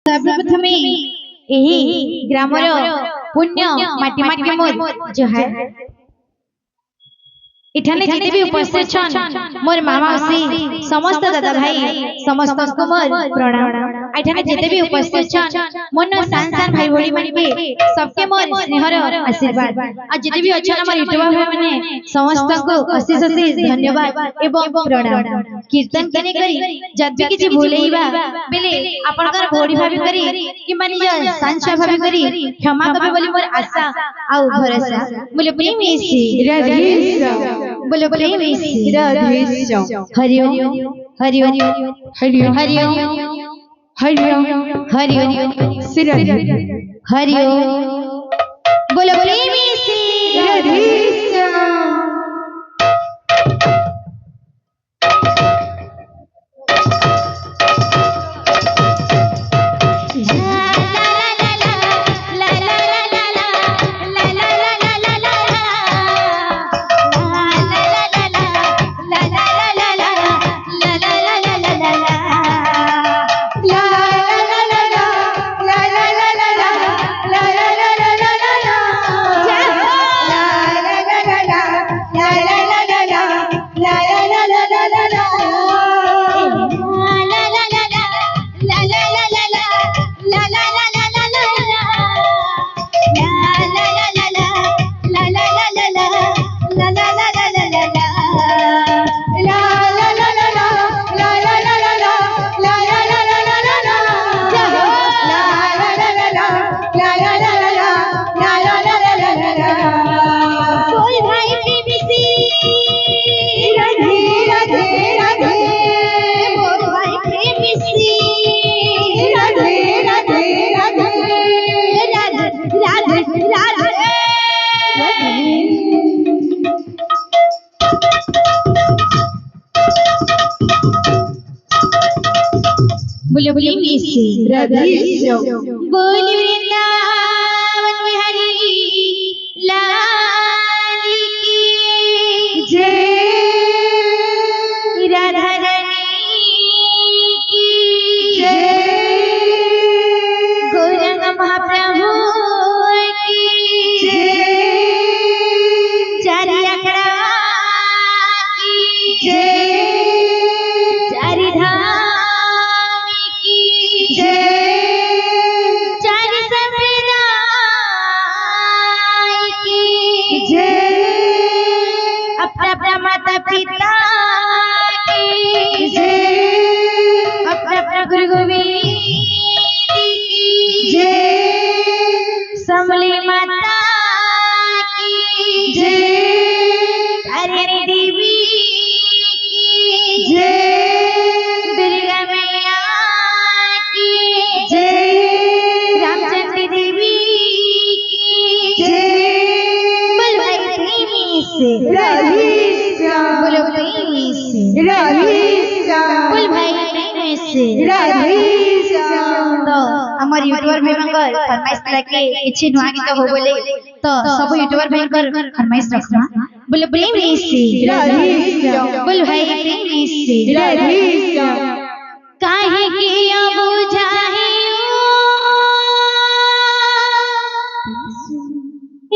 सर्वप्रथमे यही ग्रामर पुण्य माटी माटी मोर जोहार इठाने जिते भी उपस्थित छन मोर मामा मौसी समस्त दादा भाई समस्त को मोर प्रणाम इठाने जिते भी उपस्थित छन मन सान सान भाई भोली माने के सबके मोर स्नेहर आशीर्वाद आ जिते भी अच्छा हमर यूट्यूब भाई माने समस्त को अशेष अशेष धन्यवाद एवं प्रणाम कीर्तन कने करी जब भी किछि भूलेइबा बेले आपनकर भोडी भाभी करी कि माने जो सांचा भाभी करी क्षमा कबे बोली मोर आशा आ भरोसा बोले प्रेम इसी राधे बोले प्रेम इसी राधे हरिओम हरिओम हरिओम हरिओम हरिओम हरिओम श्री हरिओम बोले प्रेम इसी राधे बोले बोले मिसी राधे बोली वृंदावन बिहारी लाल की जय राधा रानी की जय गौरंग महाप्रभु की जय चारी आंकड़ा की जय चारी धाम अपना माता पिता की जय अपना गुरु गोविंद की जय समली माता की जय तारिणी देवी की जय दुर्गा मैया की जय रामचंद्र देवी की जय बोल भाई प्रेमी से बोलो प्रेमी से बोल भाई प्रेमी से तो हमर यूट्यूबर भाई मंगल फरमाइश लाके इछि नुआ गीत हो बोले तो सब यूट्यूबर भाई कर फरमाइश रखना बोले प्रेमी से बोल भाई प्रेमी से काहे किया बुझाही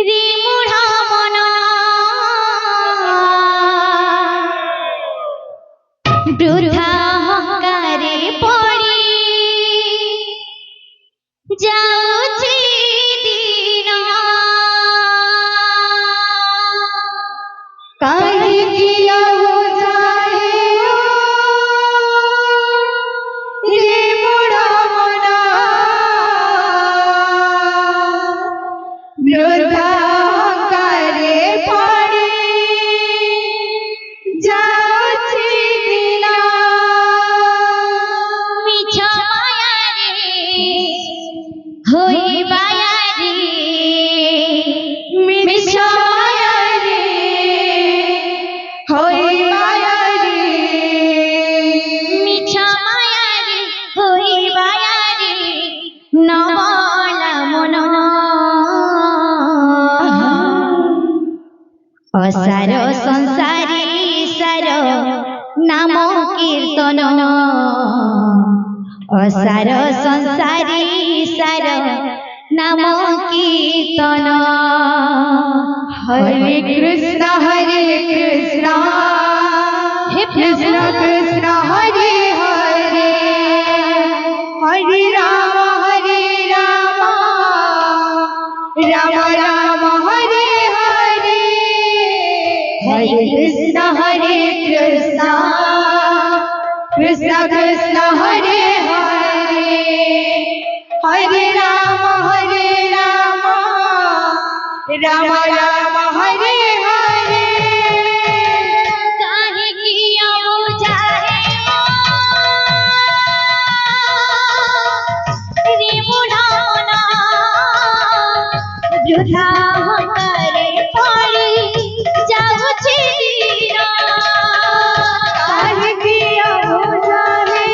रे मुढ़ा मना वृथा हंकारे पड़ी जाउछि दिन काहे किया हो जाए रे मोड़ा मना वृथा हंकारे पड़ी जाउछि होई बाया रे मिछा माया रे होई बाया रे मिछा माया रे होई बाया रे नवला मन असार संसारी सार नाम कीर्तन असार संसारी सार नाम कीर्तन हरे कृष्ण हे कृष्ण कृष्ण हरे हरे हरे राम राम राम हरे हरे हरे कृष्ण कृष्ण कृष्ण हरे हरे हरे राम राम राम हरे हरे काहे किया बुझाए रे बुढ़ाना वृथा करे पड़ी जाऊ छीना काहे किया बुझाए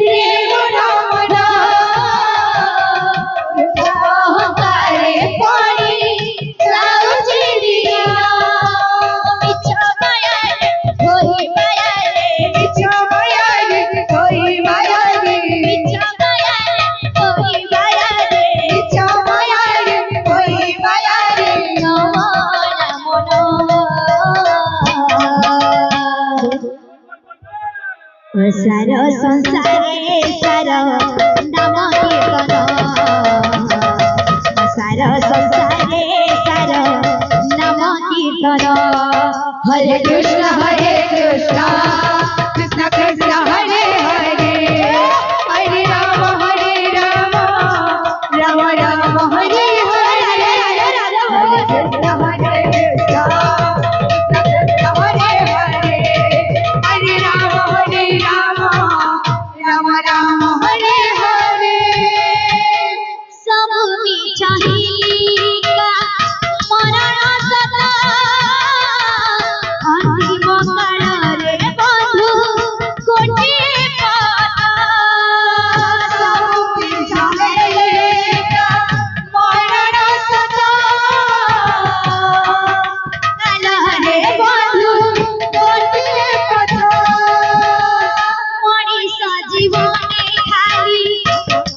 रे बुढ़ाना करे पड़ी जाऊ छीना मिछा माया होई माया रे मिछा माया रे कोई माया रे मिछा माया होई माया रे मिछा माया रे कोई माया रे नवाला मनो सार संसारे सार नाम कीर्तन सार संसारे सार नाम कीर्तन हरे कृष्ण कृष्ण कृष्ण हरे हरे हरे राम राम राम हरे हरे हरे कृष्ण कृष्ण कृष्ण हरे हरे हरे राम राम राम हरे हरे सब मिछाहिका मरण सदा अंतिम काल रे बंधु कोटि मनीष जीवने खाली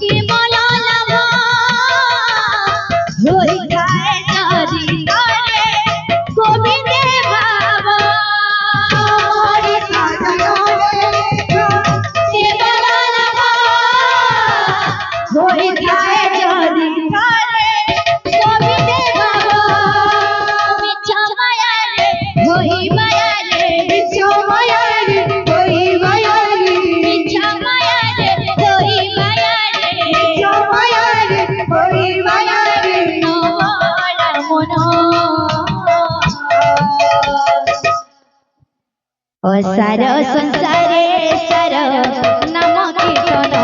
केवल लाभ होई जाए जरी करे गोविंद भाव केवल लाभ होई जाए जरी करे गोविंद भाव मिछा माया रे होई माया रे मिछा माया रे होई माया रे नवाला मनो सार संसारे सार नाम कीर्तन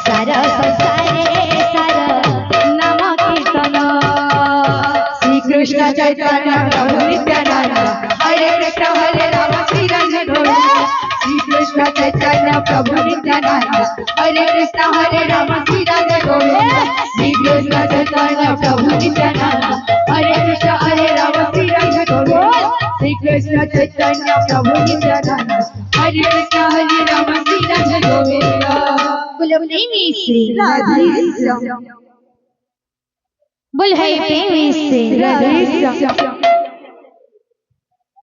सार संसारे सार नाम कीर्तन श्री कृष्ण चैतन्य प्रभु नित्यानंद हरे कृष्ण हरे राम श्री राम श्री कृष्ण चैतन्य प्रभु नित्यानंद हरे कृष्ण हरे राम श्री राधे गोविंद श्री कृष्ण चैतन्य प्रभु नित्यानंद हरे कृष्ण हरे राम श्री राधे गोविंद श्री कृष्ण चैतन्य प्रभु नित्यानंद हरे कृष्ण हरे राम श्री राधे गोविंद बोलो प्रेमी श्री राधे श्याम बोल है प्रेमी श्री राधे श्याम